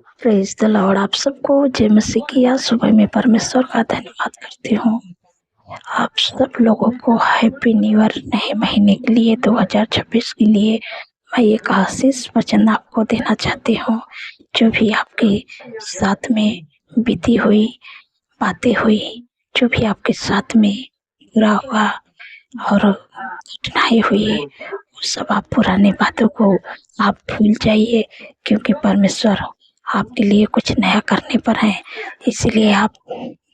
Praise the Lord. आप सबको जय मसीह की आज सुबह में परमेश्वर का धन्यवाद करती हूँ। आप सब लोगों को हैप्पी न्यू ईयर नए महीने के लिए 2026 के लिए मैं एक आशीष वचन आपको देना चाहती हूँ। जो भी आपके साथ में बीती हुई बातें हुई, जो भी आपके साथ में बुरा हुआ और घटनाएँ हुई, वो सब आप पुरानी बातों को आप भूल जाइए, क्योंकि परमेश्वर आपके लिए कुछ नया करने पर है। इसलिए आप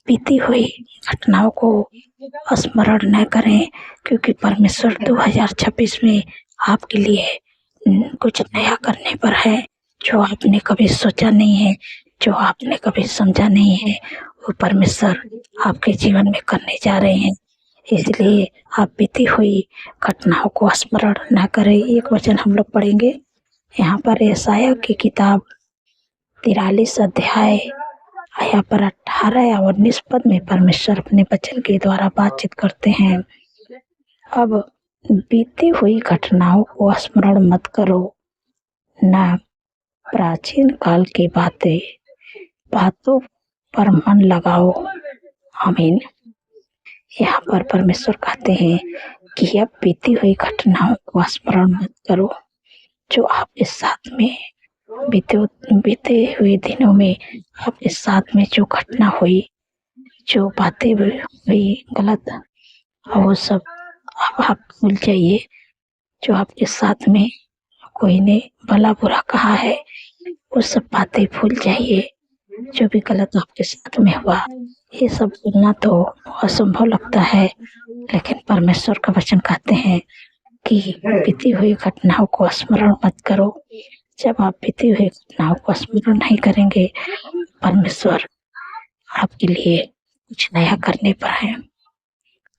बीती हुई घटनाओं को स्मरण न करें, क्योंकि परमेश्वर 2026 में आपके लिए कुछ नया करने पर है। जो आपने कभी सोचा नहीं है, जो आपने कभी समझा नहीं है, वो परमेश्वर आपके जीवन में करने जा रहे हैं। इसलिए आप बीती हुई घटनाओं को स्मरण न करें। एक वचन हम लोग पढ़ेंगे यहाँ पर, यशायाह की किताब 43 अध्याय यहाँ पर 18 और 19 पद में परमेश्वर अपने वचन के द्वारा बातचीत करते हैं। अब बीती हुई घटनाओं को स्मरण मत करो, न प्राचीन काल की बातों पर मन लगाओ। आमीन। यहाँ पर परमेश्वर कहते हैं कि अब बीती हुई घटनाओं को स्मरण मत करो, जो आपके साथ में बीते हुए दिनों में आपके साथ में जो घटना हुई, जो बातें हुई गलत, वो सब अब आप भूल जाइए। जो आपके साथ में कोई ने भला बुरा कहा है, वो सब बातें भूल जाइए। जो भी गलत आपके साथ में हुआ, ये सब भूलना तो असंभव लगता है, लेकिन परमेश्वर का वचन कहते हैं कि बीती हुई घटनाओं को स्मरण मत करो। जब आप बीती हुई घटनाओं को स्मरण नहीं करेंगे, परमेश्वर आपके लिए कुछ नया करने पर है।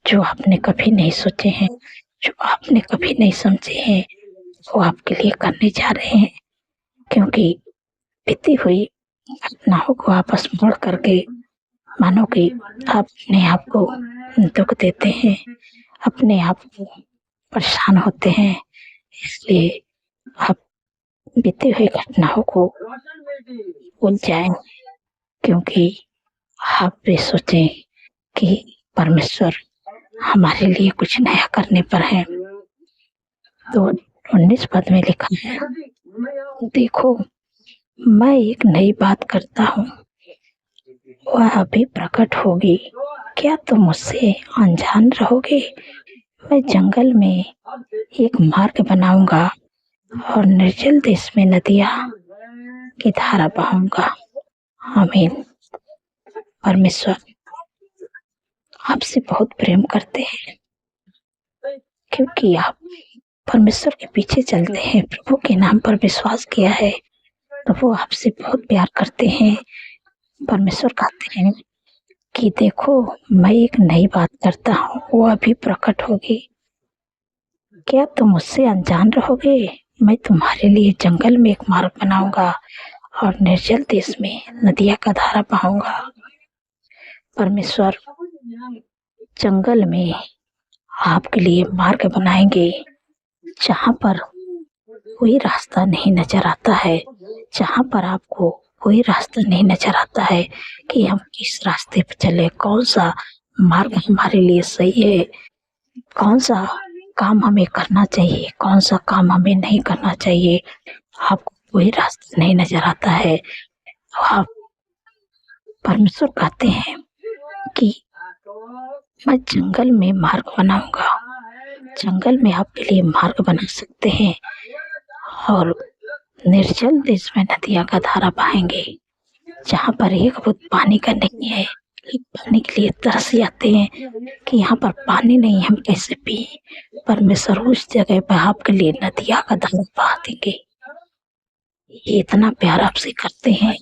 जो आपने कभी नहीं सोचे हैं, जो आपने कभी नहीं समझे हैं, वो आपके लिए करने जा रहे हैं। क्योंकि बीती हुई घटनाओं को आप स्मरण करके मानो कि आप अपने आप को दुख देते हैं, अपने आप को परेशान होते हैं। इसलिए आप बीती हुई घटनाओं को भूल जाएं, क्योंकि आप भी सोचें कि परमेश्वर हमारे लिए कुछ नया करने पर है। तो 19 पद में लिखा है, देखो मैं एक नई बात करता हूँ, वह अभी प्रकट होगी, क्या तुम उससे अनजान रहोगे? मैं जंगल में एक मार्ग बनाऊंगा और निर्जल देश में नदियाँ की धारा बहाऊंगा। आमीन। परमेश्वर आपसे बहुत प्रेम करते हैं, क्योंकि आप परमेश्वर के पीछे चलते हैं, प्रभु के नाम पर विश्वास किया है। प्रभु आपसे बहुत प्यार करते हैं। परमेश्वर कहते हैं कि देखो मैं एक नई बात करता हूँ, वो अभी प्रकट होगी, क्या तुम उससे अनजान रहोगे? मैं तुम्हारे लिए जंगल में एक मार्ग बनाऊंगा और निर्जल देश में नदियाँ का धारा बहाऊंगा। परमेश्वर जंगल में आपके लिए मार्ग बनाएंगे, जहाँ पर कोई रास्ता नहीं नजर आता है, जहाँ पर आपको कोई रास्ता नहीं नजर आता है कि हम किस रास्ते पर चले, कौन सा मार्ग हमारे लिए सही है, कौन सा काम हमें करना चाहिए, कौन सा काम हमें नहीं करना चाहिए। आपको कोई रास्ता नहीं नजर आता है। आप परमेश्वर कहते हैं कि मैं जंगल में मार्ग बनाऊंगा। जंगल में आपके लिए मार्ग बना सकते हैं और निर्जल देश में नदियाँ का धारा बहेंगे, जहाँ पर एक बूंद पानी का नहीं है, लोग पानी के लिए तरस जाते हैं कि यहाँ पर पानी नहीं, हम कैसे पिए। परमेश्वर उस जगह पर आपके लिए नदियाँ का धारा बहा देंगे। ये इतना प्यार आपसे करते हैं,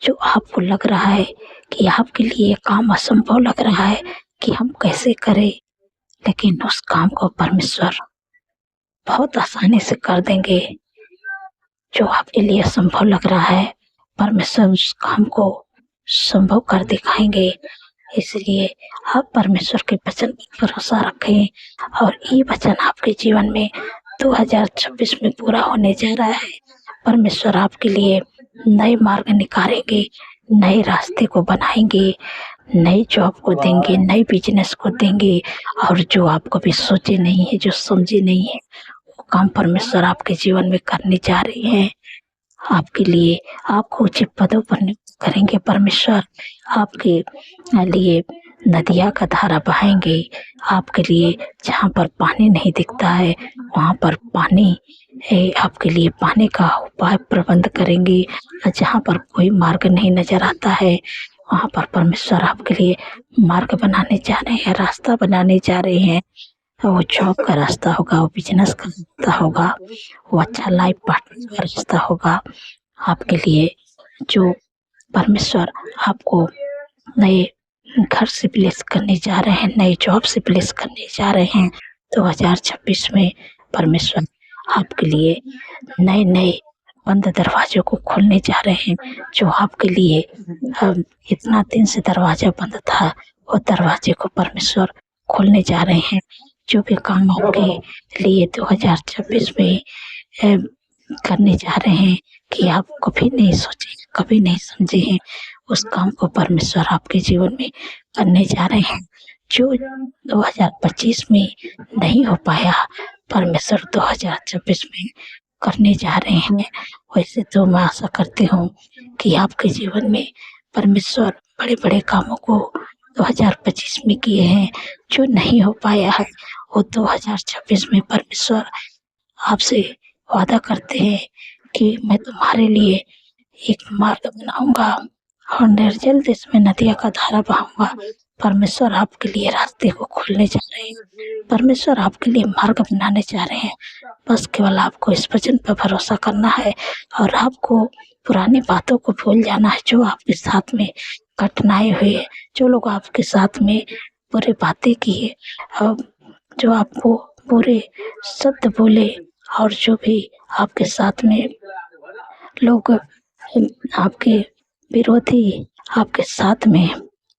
जो आपको लग रहा है कि आपके लिए ये काम असंभव लग रहा है कि हम कैसे करें, लेकिन उस काम को परमेश्वर बहुत आसानी से कर देंगे। जो आपके लिए असंभव लग रहा है, परमेश्वर उस काम को संभव कर दिखाएंगे। इसलिए आप परमेश्वर के वचन पर भरोसा रखें और ये वचन आपके जीवन में 2026 में पूरा होने जा रहा है। परमेश्वर आपके लिए नए मार्ग निकालेंगे, नए रास्ते को बनाएँगे, नई जॉब को देंगे, नए बिज़नेस को देंगे और जो आप कभी सोचे नहीं हैं, जो समझे नहीं हैं, वो काम परमेश्वर आपके जीवन में करने जा रहे हैं। आपके लिए आपको ऊँचे पदों पर नियुक्त करेंगे परमेश्वर, आपके लिए नदियाँ का धारा बहाएँगे, आपके लिए जहाँ पर पानी नहीं दिखता है, वहाँ पर पानी आपके लिए पानी का उपाय प्रबंध करेंगे और जहाँ पर कोई मार्ग नहीं नज़र आता है, वहाँ पर परमेश्वर आपके लिए मार्ग बनाने जा रहे हैं, रास्ता बनाने जा रहे हैं। वो जॉब का रास्ता होगा, वो बिज़नेस का रास्ता होगा, वो अच्छा लाइफ पार्टनर का रास्ता होगा आपके लिए, जो परमेश्वर आपको नए घर से ब्लेस करने जा रहे हैं, नई जॉब से ब्लेस करने जा रहे हैं। 2026 में परमेश्वर आपके लिए नए-नए बंद दरवाज़ों को खोलने जा रहे हैं, जो आपके लिए इतना दिन से दरवाज़ा बंद था, वो दरवाज़े को परमेश्वर खोलने जा रहे हैं। जो भी काम आपके लिए 2026 में करने जा रहे हैं कि आप कभी नहीं सोचे, कभी नहीं समझे हैं, उस काम को परमेश्वर आपके जीवन में करने जा रहे हैं। जो 2025 में नहीं हो पाया, परमेश्वर 2026 में करने जा रहे हैं। वैसे तो मैं आशा करती हूँ कि आपके जीवन में परमेश्वर बड़े-बड़े कामों को 2025 में किए हैं, जो नहीं हो पाया है, वो 2026 में परमेश्वर आपसे वादा करते हैं कि मैं तुम्हारे लिए एक मार्ग बनाऊँगा और निर्जल देश में नदियों का धारा बहाऊँगा। परमेश्वर आपके लिए रास्ते को खोलने जा रहे हैं, परमेश्वर आपके लिए मार्ग बनाने जा रहे हैं। बस केवल आपको इस वचन पर भरोसा करना है और आपको पुरानी बातों को भूल जाना है, जो आपके साथ में घटनाएँ हुई है, जो लोग आपके साथ में बुरी बातें किए और जो आपको बुरे शब्द बोले और जो भी आपके साथ में लोग आपके विरोधी आपके साथ में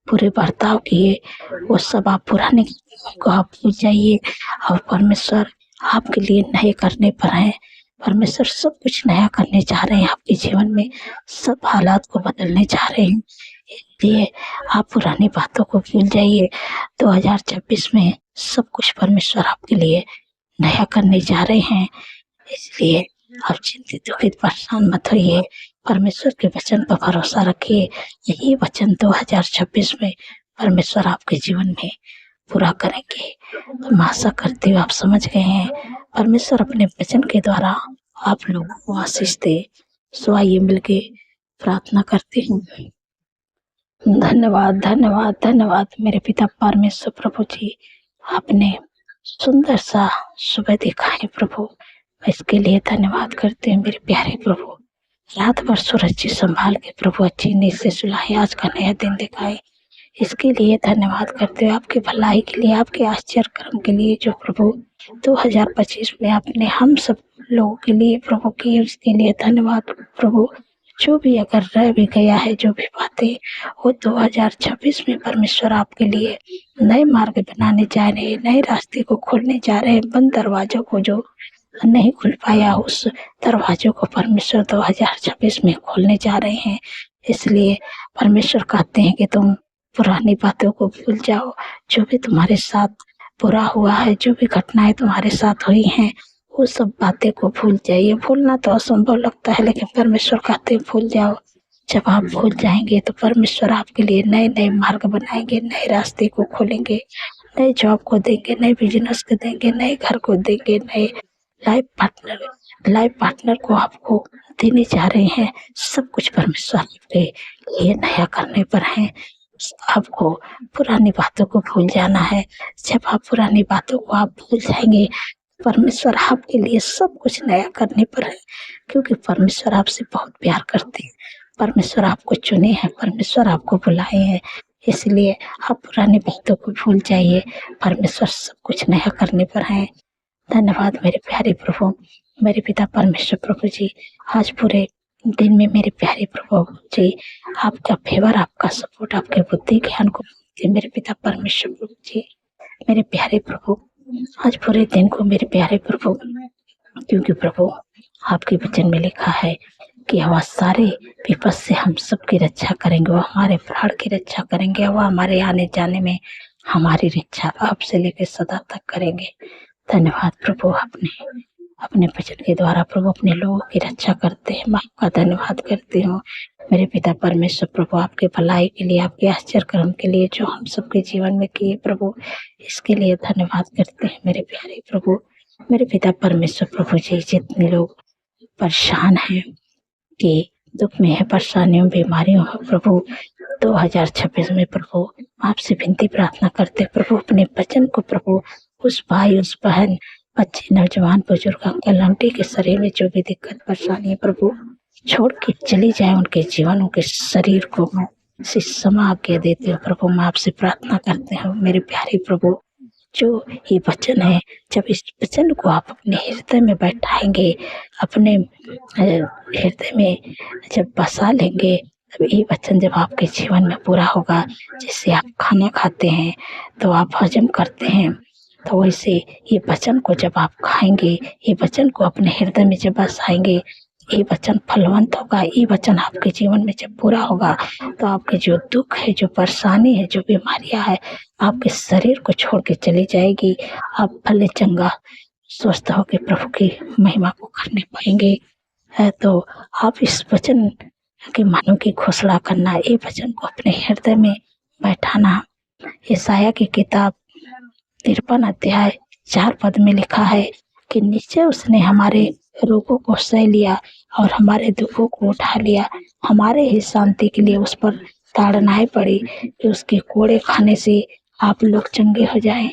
बुरे बर्ताव किए, वो सब आप पुराने को आप भूल जाइए और परमेश्वर आपके लिए नए करने पर हैं। परमेश्वर सब कुछ नया करने जा रहे हैं आपके जीवन में, सब हालात को बदलने जा रहे हैं। इसलिए आप पुरानी बातों को भूल जाइए। 2026 में सब कुछ परमेश्वर आपके लिए नया करने जा रहे हैं। इसलिए आप चिंतित, दुखित, परेशान मत होइए। परमेश्वर के वचन पर भरोसा रखिए। यही वचन 2026 में परमेश्वर आपके जीवन में पूरा करेंगे। तो मैं आशा करती हूँ आप समझ गए हैं। परमेश्वर अपने वचन के द्वारा आप लोगों को आशीष दे। सो आइए मिलके प्रार्थना करते हैं। धन्यवाद, धन्यवाद, धन्यवाद मेरे पिता परमेश्वर प्रभु जी, आपने सुंदर सा सुबह देखा है प्रभु, इसके लिए धन्यवाद करते हैं मेरे प्यारे प्रभु। रात भर सूरज जी संभाल के प्रभु अच्छी नींद से सुलाए, आज का नया दिन दिखाए, इसके लिए धन्यवाद करते हैं। आपकी भलाई के लिए, आपके आश्चर्य कर्म के लिए जो प्रभु 2025 में आपने हम सब लोगों के लिए प्रभु किए, उसके लिए धन्यवाद प्रभु। जो भी अगर रह भी गया है, जो भी बातें, वो 2026 में परमेश्वर आपके लिए नए मार्ग बनाने जा रहे हैं, नए रास्ते को खोलने जा रहे हैं। बंद दरवाजों को जो नहीं खुल पाया, उस दरवाजों को परमेश्वर 2026 में खोलने जा रहे हैं। इसलिए परमेश्वर कहते हैं कि तुम पुरानी बातों को भूल जाओ। जो भी तुम्हारे साथ बुरा हुआ है, जो भी घटनाएं तुम्हारे साथ हुई हैं, वो सब बातें को भूल जाइए। भूलना तो असंभव लगता है, लेकिन परमेश्वर कहते हैं भूल जाओ। जब आप भूल जाएंगे तो परमेश्वर आपके लिए नए नए मार्ग बनाएंगे, नए रास्ते को खोलेंगे, नए जॉब को देंगे, नए बिजनेस को देंगे, नए घर को देंगे, नए लाइफ पार्टनर को आपको देने जा रहे हैं। सब कुछ परमेश्वर आपके लिए नया करने पर है। आपको पुरानी बातों को भूल जाना है। जब आप पुरानी बातों को आप भूल जाएंगे, परमेश्वर आपके लिए सब कुछ नया करने पर है, क्योंकि परमेश्वर आपसे बहुत प्यार करते हैं। परमेश्वर आपको चुने हैं, परमेश्वर आपको बुलाए हैं। इसलिए आप पुरानी बातों को भूल जाइए, परमेश्वर सब कुछ नया करने पर है। धन्यवाद मेरे प्यारे प्रभु, मेरे पिता परमेश्वर प्रभु जी। आज पूरे दिन में मेरे प्यारे प्रभु जी, आपका फेवर, आपका सपोर्ट, आपके बुद्धि ज्ञान को मेरे पिता परमेश्वर प्रभु जी। मेरे प्यारे प्रभु, आज पूरे दिन को मेरे प्यारे प्रभु, क्योंकि प्रभु आपके वचन में लिखा है कि वह सारे विपद से हम सबकी रक्षा करेंगे, वो हमारे प्राण की रक्षा करेंगे, वह हमारे आने जाने में हमारी रक्षा आपसे लेकर सदा तक करेंगे। धन्यवाद प्रभु, अपने वचन के द्वारा प्रभु अपने लोगों की रक्षा करते हैं। मैं आपका धन्यवाद करती हूँ मेरे पिता परमेश्वर प्रभु, आपके भलाई के लिए, आपके आश्चर्य कर्म के लिए जो हम सबके जीवन में किए प्रभु, इसके लिए धन्यवाद करते हैं मेरे प्यारे प्रभु। मेरे पिता परमेश्वर प्रभु जी, जितने लोग परेशान हैं, कि दुख में है, परेशानियों बीमारियों है प्रभु, 2026 में प्रभु आपसे विनती प्रार्थना करते प्रभु, अपने वचन को प्रभु उस भाई, उस बहन, बच्चे, नौजवान, बुजुर्ग, अंकल आंटी के शरीर में जो भी दिक्कत परेशानी है प्रभु, छोड़ के चली जाए उनके जीवन, उनके शरीर को मैं समा के देती हूँ प्रभु। मैं आपसे प्रार्थना करते हूँ मेरे प्यारे प्रभु, जो ये वचन है, जब इस वचन को आप अपने हृदय में बैठाएंगे, अपने हृदय में जब बसा लेंगे, तब ये वचन जब आपके जीवन में पूरा होगा, जैसे आप खाना खाते हैं तो आप हजम करते हैं, तो वैसे ये वचन को जब आप खाएंगे, ये वचन को अपने हृदय में जब बसाएंगे, ये वचन फलवंत होगा। ये वचन आपके जीवन में जब पूरा होगा, तो आपके जो दुख है, जो परेशानी है, जो बीमारियां है, आपके शरीर को छोड़ के चली जाएगी। आप भले चंगा स्वस्थ होकर प्रभु की महिमा को करने पाएंगे। तो आप इस वचन के मानों की घोषणा करना, ये वचन को अपने हृदय में बैठाना। यशायाह की किताब 53 अध्याय 4 पद में लिखा है कि निश्चय उसने हमारे रोगों को सह लिया और हमारे दुखों को उठा लिया, हमारे ही शांति के लिए उस पर ताड़नाएं पड़ी कि उसके कोड़े खाने से आप लोग चंगे हो जाएं।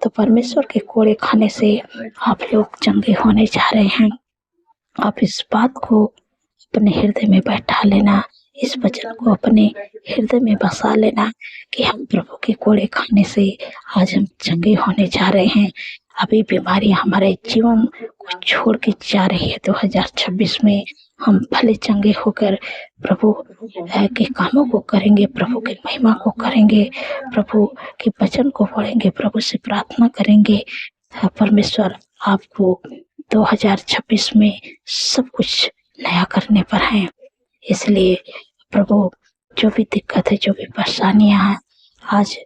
तो परमेश्वर के कोड़े खाने से आप लोग चंगे होने जा रहे हैं। आप इस बात को अपने हृदय में बैठा लेना, इस वचन को अपने हृदय में बसा लेना कि हम प्रभु के कोड़े खाने से आज हम चंगे होने जा रहे हैं। अभी बीमारियां हमारे जीवन को छोड़ के जा रही है। 2026 में हम भले चंगे होकर प्रभु के कामों को करेंगे, प्रभु की महिमा को करेंगे, प्रभु के वचन को पढ़ेंगे, प्रभु से प्रार्थना करेंगे। परमेश्वर आपको 2026 में सब कुछ नया करने पर है। इसलिए प्रभु जो भी दिक्कत है, जो भी परेशानियां हैं, आज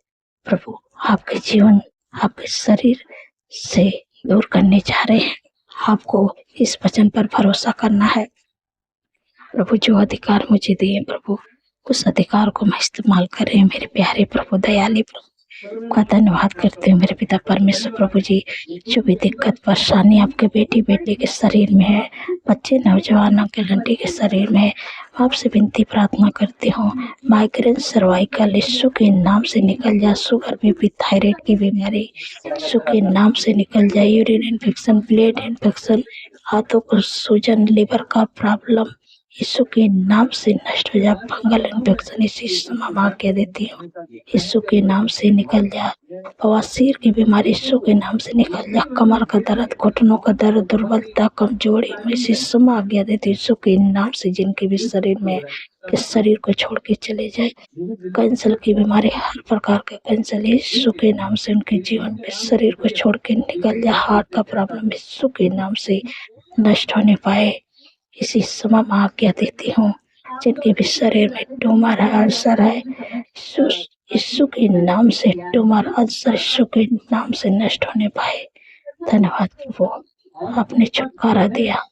प्रभु आपके जीवन, आपके शरीर से दूर करने जा रहे हैं। आपको इस वचन पर भरोसा करना है। प्रभु जो अधिकार मुझे दिए प्रभु, उस अधिकार को मैं इस्तेमाल कर रही हूँ मेरे प्यारे प्रभु, दयालु प्रभु का धन्यवाद करते हैं मेरे पिता परमेश्वर प्रभु जी। जो भी दिक्कत परेशानी आपके बेटे के शरीर में है, बच्चे, नौजवानों के लंडी के शरीर में है, आपसे विनती प्रार्थना करती हूँ। माइग्रेन, सर्वाइकल, यीशु के नाम से निकल जा। शुगर, बीपी, थायराइड की बीमारी यीशु के नाम से निकल जाए। यूरिन इन्फेक्शन, ब्लड इन्फेक्शन, हाथों को सूजन, लिवर का प्रॉब्लम यीशु के नाम से नष्ट हो जा। फंगल इन्फेक्शन इसी समय मां कह देती हूँ, यीशु के नाम से निकल जा। बवासीर की बीमारी यीशु के नाम से निकल जा। कमर का दर्द, घुटनों का दर्द, दुर्बलता, कमजोरी में इसी समय आज्ञा देती यीशु के नाम से, जिनके भी शरीर में के शरीर को छोड़ के चले जाए। कैंसर की बीमारी, हर प्रकार का कैंसर यीशु के नाम से उनके जीवन में शरीर को छोड़ के निकल जाए। हार्ट का प्रॉब्लम यीशु के नाम से नष्ट होने पाए। इसी समय मैं आज्ञा देती हूँ, जिनके भी शरीर में ट्यूमर है, अल्सर है, यीशु के नाम से ट्यूमर, अल्सर यीशु के नाम से नष्ट होने पाए। धन्यवाद प्रभु, आपने छुटकारा दिया।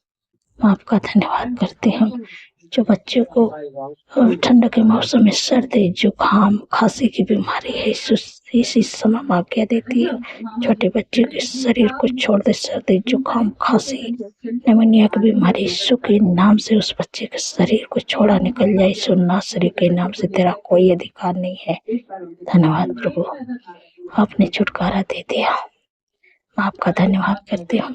मैं आपका धन्यवाद करती हूँ। जो बच्चों को ठंड के मौसम में सर्दी, जुकाम, खांसी की बीमारी है, इसी समय मैं आज्ञा देती हूँ, छोटे बच्चे के शरीर को छोड़ दे। सर्दी, जुकाम, खांसी, निमोनिया की बीमारी यीशु के नाम से उस बच्चे के शरीर को छोड़ा निकल जाए। यीशु नासरी के नाम से तेरा कोई अधिकार नहीं है। धन्यवाद प्रभु, आपने छुटकारा दे दिया। मैं आपका धन्यवाद करती हूँ।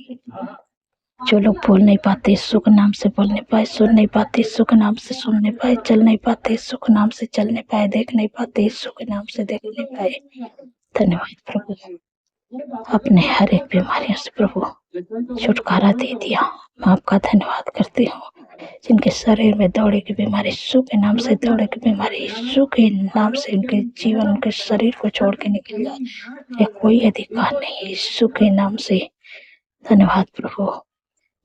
जो लोग बोल नहीं पाते यीशु के नाम से बोल नहीं पाए, सुन नहीं पाते यीशु के नाम से सुन नहीं पाए, चल नहीं पाते यीशु के नाम से चल नहीं पाए, देख नहीं पाते यीशु के नाम से देख नहीं पाए। धन्यवाद प्रभु, अपने हर एक बीमारियों से प्रभु छुटकारा दे दिया। मैं आपका धन्यवाद करती हूँ। जिनके शरीर में दौड़े की बीमारी, यीशु के नाम से दौड़े की बीमारी, यीशु के नाम से उनके जीवन, उनके शरीर को छोड़ के निकल जाए। कोई अधिकार नहीं है यीशु के नाम से। धन्यवाद प्रभु,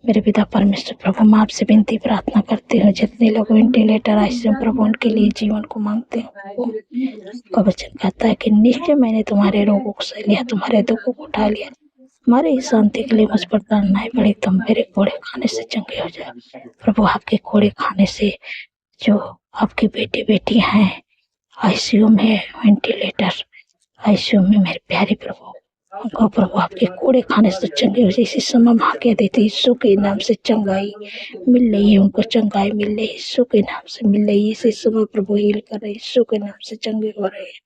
मेरे पिता परमेश्वर प्रभु, मैं आपसे विनती प्रार्थना करती हूँ, जितने लोग वेंटिलेटर आईसीयू प्रभु उनके लिए जीवन को मांगते हैं प्रभु। आपका वचन कहता है कि निश्चय मैंने तुम्हारे रोगों को सह लिया, तुम्हारे दुखों को उठा लिया। हमारे इस शांति के लिए मुझ पर नहीं पड़ी, तुम मेरे कोड़े खाने से चंगे हो जाए प्रभु। आपके कोड़े खाने से जो आपके बेटे बेटी हैं आईसीयू में, वेंटिलेटर आईसीयू में, मेरे प्यारे प्रभु उनको प्रभु आपके कोड़े खाने से चंगे हो जाए। इसी समय माँ कह देती यीशु के नाम से चंगाई मिल रही है, उनको चंगाई मिल रही है, यीशु के नाम से मिल रही है। इसी समय प्रभु हील कर रहे, यीशु के नाम से चंगे हो रहे हैं।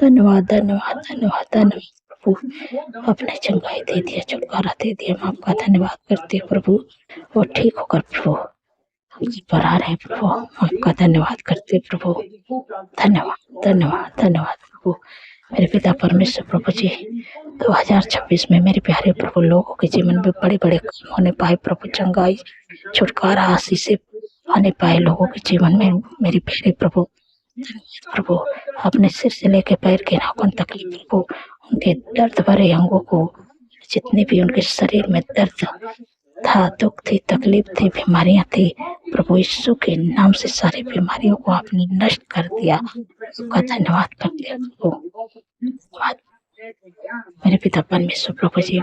धन्यवाद धन्यवाद धन्यवाद धन्यवाद प्रभु, आपने चंगाई दे दिया, छुटकारा दे दिया। मैं आपका धन्यवाद करती हूँ प्रभु। वो ठीक होकर प्रभु हमसे पर आ रहे हैं प्रभु, आपका धन्यवाद करते प्रभु। धन्यवाद धन्यवाद धन्यवाद प्रभु। मेरे पिता परमेश्वर प्रभु जी, 2026 में मेरे प्यारे प्रभु लोगों के जीवन में बड़े बड़े काम होने पाए प्रभु, चंगाई छुटकारा आशीष आने पाए लोगों के जीवन में मेरे प्यारे प्रभु। धन्यवाद प्रभु, अपने सिर से लेकर पैर के नाखून तक प्रभु उनके दर्द भरे अंगों को, जितने भी उनके शरीर में दर्द था, दुख थी, तकलीफ थी, बीमारियां थी प्रभु, यीशु के नाम से सारी बीमारियों को आपने नष्ट कर दिया। उसका धन्यवाद कर दिया प्रभु। मेरे पिता परमेश्वर प्रभु जी,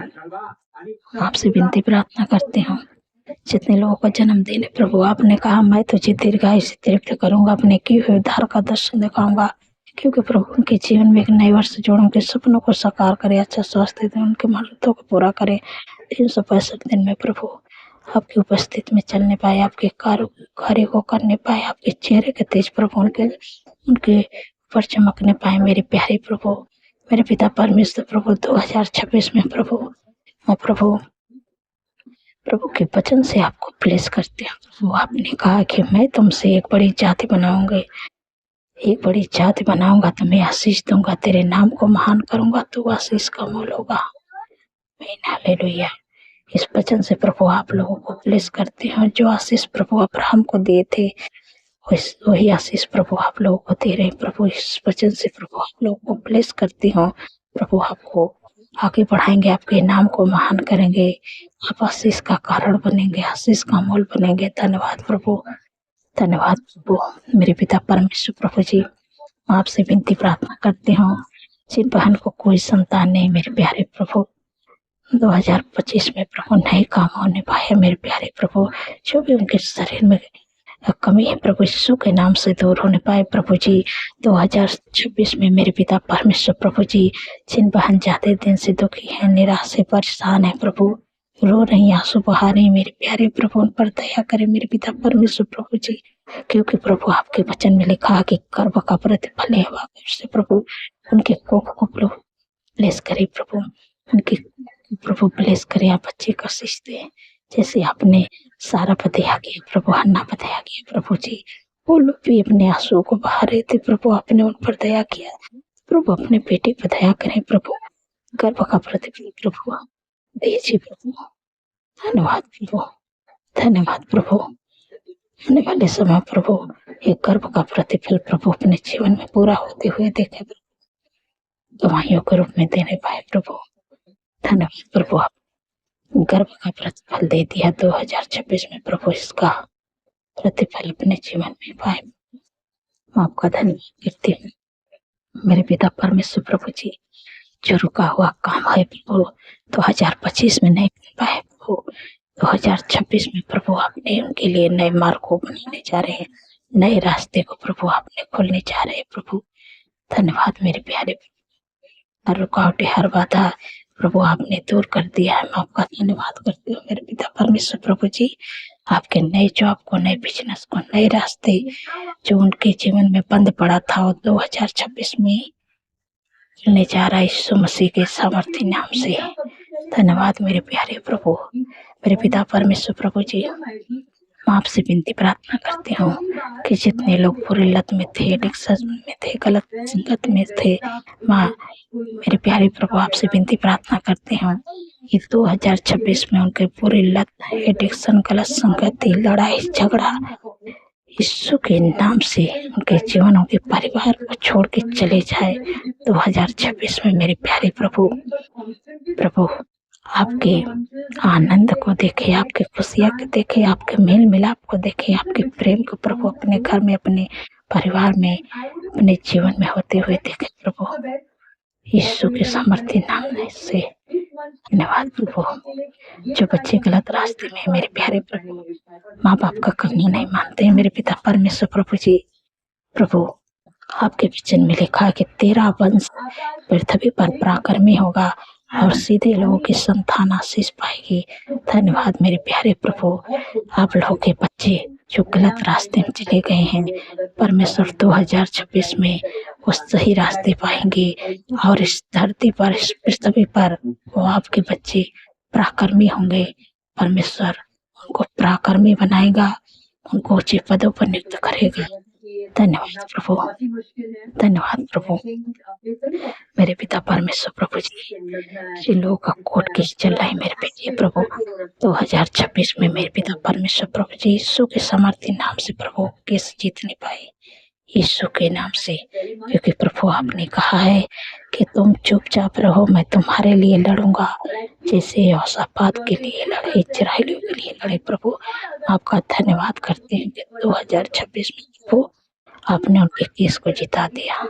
आपसे विनती प्रार्थना करते हैं, जितने लोगों का जन्मदिन है प्रभु, आपने कहा मैं तुझे दीर्घायु से तृप्त करूंगा, अपने किए हुए उद्धार का दर्शन दिखाऊंगा, क्योंकि प्रभु उनके जीवन में एक नए वर्ष जोड़ उनके सपनों को साकार करे, अच्छा स्वास्थ्य दे, उनके मनोरथों को पूरा करे। 365 दिन में प्रभु आपकी उपस्थिति में चलने पाए, आपके कार्य को करने पाए, आपके चेहरे के तेज प्रभु उनके ऊपर चमकने पाए। मेरे प्यारे प्रभु, मेरे पिता परमेश्वर प्रभु, 2026 में प्रभु मैं प्रभु के वचन से आपको प्लेस करते हैं प्रभु। आपने कहा कि मैं तुमसे एक बड़ी जाति बनाऊंगी, एक बड़ी जाति बनाऊंगा, तुम्हें आशीष दूंगा, तेरे नाम को महान करूंगा, तो आशीष का मोल होगा। हालेलुया। इस वचन से प्रभु आप लोगों को प्लेस करते हैं, जो आशीष प्रभु अब्राहम को दिए थे वही आशीष प्रभु आप लोगों को दे रहे हैं प्रभु। इस वचन से प्रभु आप लोगों को प्लेस करती हूँ प्रभु, आपको आगे बढ़ाएंगे, आपके नाम को महान करेंगे, आप आशीष का कारण बनेंगे, आशीष का मोल बनेंगे। धन्यवाद प्रभु, धन्यवाद प्रभु। मेरे पिता परमेश्वर प्रभु जी, आपसे विनती प्रार्थना करती हूँ, जिन बहन को कोई संतान नहीं मेरे प्यारे प्रभु, 2025 में प्रभु नए काम होने पाए मेरे प्यारे प्रभु, जो भी उनके शरीर में कमी है प्रभु यीशु के नाम से दूर होने पाए प्रभु जी। 2026 में मेरे पिता परमेश्वर प्रभु जी, जिन बहन ज्यादा दिन से दुखी है, निराश से परेशान है प्रभु, रो रही, आंसू बहा रही, मेरे प्यारे प्रभु उन पर दया करें मेरे पिता परमेश्वर प्रभु जी, क्योंकि प्रभु आपके वचन में लिखा कि गर्भ का प्रतिफल है से प्रभु उनके कोख को ब्लेस करे प्रभु, उनके प्रभु ब्लेस करे, आप बच्चे का आशीष दे, जैसे आपने सारा बताया किया प्रभु, हन्ना बताया किया प्रभु जी। वो लोग भी अपने आंसू को बहा रहे थे प्रभु, आपने उन पर दया किया प्रभु, अपने बेटे पर दया करें प्रभु, गर्भ का प्रतिफल प्रभु दीजिए प्रभु। धन्यवाद प्रभु, धन्यवाद प्रभु। आने वाले समय प्रभु एक गर्भ का प्रतिफल प्रभु अपने जीवन में पूरा होते हुए देखे प्रभु, दवाइयों के रूप में देने पाए प्रभु। धन्यवाद प्रभु, आप गर्भ का प्रतिफल दे दिया 2026 में प्रभु, इसका प्रतिफल अपने जीवन में पाए, मैं आपका धन्यवाद करती हूँ मेरे पिता परमेश्वर प्रभु जी। जो रुका हुआ काम है प्रभु 2025 में नहीं कर पाए प्रभु, 2026 में प्रभु आपने उनके लिए नए मार्ग को बनाने जा रहे हैं, नए रास्ते को प्रभु आपने खोलने जा रहे हैं प्रभु। धन्यवाद मेरे प्यारे, हर रुकावटें, हर बाधा प्रभु आपने दूर कर दिया है, मैं आपका धन्यवाद करती हूँ मेरे पिता परमेश्वर प्रभु जी। आपके नए जॉब को, नए बिजनेस को, नए रास्ते जो उनके जीवन में बंद पड़ा था वो 2026 में खुलने जा रहा है यीशु मसीह के सामर्थ्य नाम से। धन्यवाद मेरे प्यारे प्रभु, मेरे पिता परमेश्वर प्रभु जी। मैं आपसे विनती प्रार्थना करती हूँ कि जितने लोग बुरी लत में थे, एडिक्शन में थे, गलत संगत में थे, माँ मेरे प्यारे प्रभु आपसे विनती प्रार्थना करते हैं कि 2026 में उनके बुरी लत, एडिक्शन, गलत संगति, लड़ाई झगड़ा यीशु के नाम से उनके जीवन, उनके परिवार को छोड़ के चले जाए 2026 में मेरे प्यारे प्रभु। प्रभु आपके आनंद को देखे, आपके खुशियाँ को देखे, आपके मेल मिलाप को देखे, आपके प्रेम को प्रभु अपने घर में, अपने परिवार में, अपने जीवन में होते हुए देखे प्रभु। यीशु के सामर्थ्य नाम से धन्यवाद प्रभु। जो बच्चे गलत रास्ते में मेरे प्यारे प्रभु, माँ बाप का कहना नहीं मानते हैं, मेरे पिता परमेश्वर प्रभु जी, प्रभु आपके वचन में लिखा है कि तेरा वंश पृथ्वी पर पराक्रमी होगा और सीधे लोगों की संतान आशीष पाएगी। धन्यवाद मेरे प्यारे प्रभु। आप लोगों के बच्चे जो गलत रास्ते में चले गए हैं, परमेश्वर 2026 में वो सही रास्ते पाएंगे और इस धरती पर, इस पृथ्वी पर वो आपके बच्चे पराक्रमी होंगे। परमेश्वर उनको पराक्रमी बनाएगा, उनको ऊंचे पदों पर नियुक्त करेगा। धन्यवाद प्रभु, धन्यवाद प्रभु। मेरे पिता परमेश्वर प्रभु जी, जिन लोगों का कोर्ट केस चल रहा है मेरे पिता प्रभु, 2026 में मेरे पिता परमेश्वर प्रभु जी, यीशु के सामर्थ्य नाम से प्रभु केस जीत नहीं पाए, यीशु के नाम से। क्योंकि प्रभु आपने कहा है कि तुम चुपचाप रहो, मैं तुम्हारे लिए लड़ूंगा, जैसे यहोशापात के लिए लड़े, इस्राएलियों के लिए लड़े। प्रभु आपका धन्यवाद करते हैं कि 2026 में प्रभु आपने उनके केस को जिता दिया।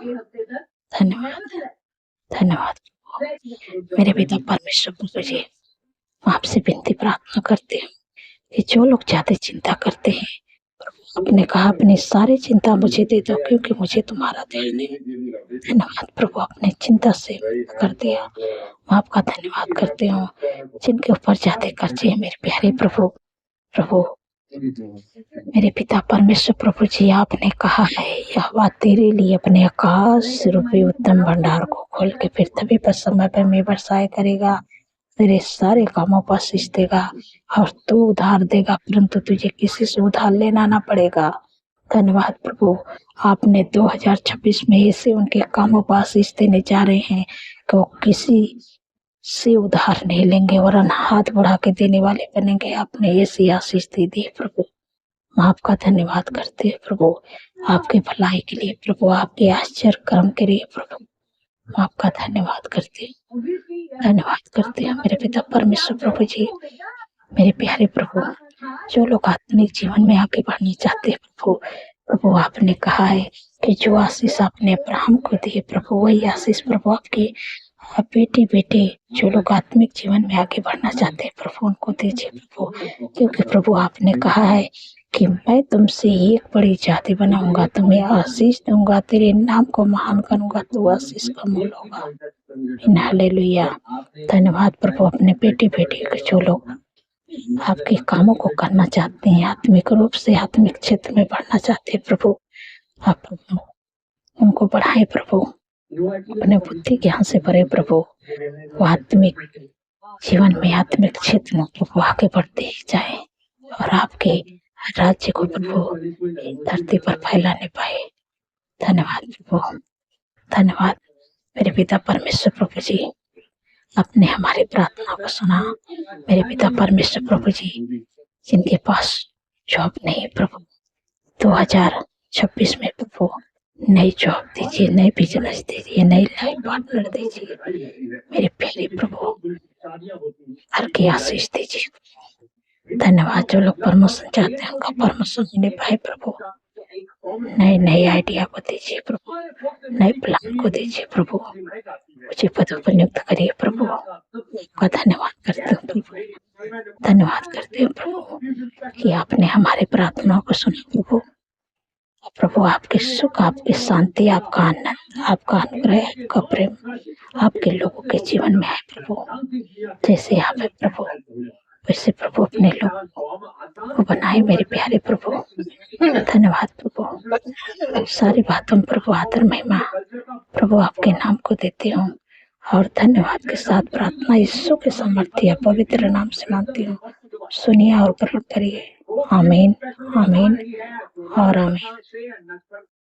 धन्यवाद, धन्यवाद प्रभु। मेरे पिता परमेश्वर प्रभु जी, आपसे विनती प्रार्थना करते हैं कि जो लोग ज्यादा चिंता करते हैं, आपने कहा अपनी सारी चिंता मुझे दे दो क्योंकि मुझे तुम्हारा ध्यान है। धन्यवाद प्रभु, आपने चिंता से कर दिया। मैं आपका धन्यवाद करते हूँ। जिनके ऊपर ज्यादा कर्जे हैं मेरे प्यारे प्रभु, प्रभु मेरे पिता परमेश्वर प्रभु जी, आपने कहा है यहोवा तेरे लिए अपने आकाश रूपी उत्तम भंडार को खोल के पृथ्वी पर समय पर में बरसाए करेगा, तेरे सारे कामों पर आशीष देगा और तू उधार देगा, परंतु तुझे किसी से उधार लेना ना पड़ेगा। धन्यवाद प्रभु, आपने 2026 में ऐसे उनके कामों पर आशीष देने जा रहे हैं कि वो किसी से उधार नहीं लेंगे और हाथ बढ़ा के देने वाले बनेंगे। आपने ऐसी आशीष दे दी प्रभु, मैं आपका धन्यवाद करते हैं प्रभु, आपके भलाई के लिए प्रभु, आपके आश्चर्य कर्म के लिए प्रभु, मैं आपका धन्यवाद करते हैं, धन्यवाद करते हैं मेरे पिता परमेश्वर प्रभु जी। मेरे प्यारे प्रभु, जो लोग आत्मिक जीवन में आगे बढ़ना चाहते हैं प्रभु, प्रभु आपने कहा है कि जो आशीष आपने अब्राहम को दी प्रभु, वही आशीष प्रभु आपके बेटे बेटे जो लोग आत्मिक जीवन में आगे बढ़ना चाहते हैं प्रभु, उनको दीजिए प्रभु। क्योंकि प्रभु आपने कहा है कि मैं तुमसे एक बड़ी जाति बनाऊंगा, तुम्हें आशीष दूंगा, तेरे नाम को महान करूंगा, तो आशीष का मूल होगा। हालेलुया, धन्यवाद प्रभु। अपने बेटे बेटे के जो लोग आपके कामों को करना चाहते हैं, आत्मिक रूप से आत्मिक क्षेत्र में बढ़ना चाहते हैं प्रभु, आप उनको बढ़ाए प्रभु, अपने बुद्धि ज्ञान से भरे प्रभु, वो आत्मिक जीवन में, आत्मिक क्षेत्र में प्रभु आगे बढ़ते ही जाए और आपके राज्य को प्रभु धरती पर फैलाने पाए। धन्यवाद प्रभु, धन्यवाद मेरे पिता परमेश्वर प्रभु जी, आपने हमारी प्रार्थना को सुना। मेरे पिता परमेश्वर प्रभु जी, जिनके पास जॉब नहीं प्रभु, 2026 में प्रभु नई जॉब दीजिए, नई बिजनेस दीजिए, नई लाइफ पार्टनर दीजिए मेरे प्यारे प्रभु, हर की आशीष दीजिए। धन्यवाद, जो लोग प्रमोशन चाहते हैं उनका प्रमोशन मिले पाए प्रभु, नए नए आइडिया को दीजिए प्रभु, नए प्लान को दीजिए प्रभु, मुझे पदों पर नियुक्त करिए प्रभु। आपका धन्यवाद करते हो प्रभु, धन्यवाद करते हो प्रभु कि आपने हमारे प्रार्थनाओं को सुना प्रभु। प्रभु आपके सुख, आपकी शांति, आपका आनंद, आपका अनुग्रह, आपका प्रेम आपके लोगों के जीवन में है प्रभु। जैसे आप है प्रभु, वैसे प्रभु अपने लोगों को बनाए मेरे प्यारे प्रभु। धन्यवाद प्रभु, सारी बातों में प्रभु आदर महिमा प्रभु आपके नाम को देती हूँ और धन्यवाद के साथ प्रार्थना यीशु के सामर्थ्य पवित्र नाम से मांगती हूँ। सुनिए और ग्रहण करिए। आमीन, आमीन और आमीन।